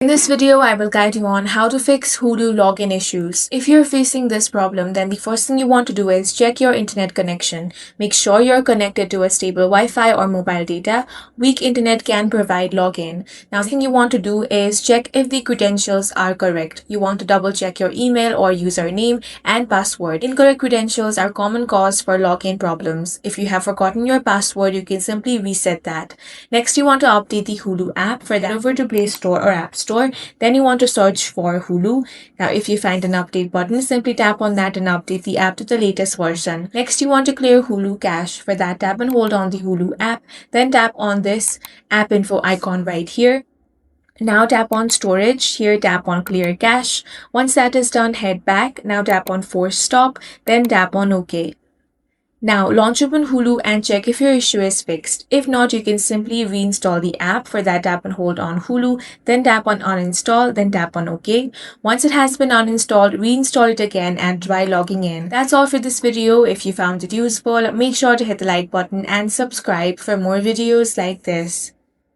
In this video, I will guide you on how to fix Hulu login issues. If you're facing this problem, then the first thing you want to do is check your internet connection. Make sure you're connected to a stable Wi-Fi or mobile data. Weak internet can provide login. Now, the thing you want to do is check if the credentials are correct. You want to double check your email or username and password. Incorrect credentials are common cause for login problems. If you have forgotten your password, you can simply reset that. Next, you want to update the Hulu app. For that, over to Play Store or App Store. Then you want to search for Hulu. Now, if you find an update button, simply tap on that and update the app to the latest version. Next, you want to clear Hulu cache. For that, tap and hold on the Hulu app. Then tap on this app info icon right here. Now tap on storage. Here tap on clear cache. Once that is done, head back. Now tap on force stop. Then tap on OK. Now launch open Hulu and check if your issue is fixed. If not, you can simply reinstall the app. For that, tap and hold on Hulu, then tap on uninstall, then tap on OK. Once it has been uninstalled, reinstall it again and try logging in. That's all for this video. If you found it useful, make sure to hit the like button and subscribe for more videos like this.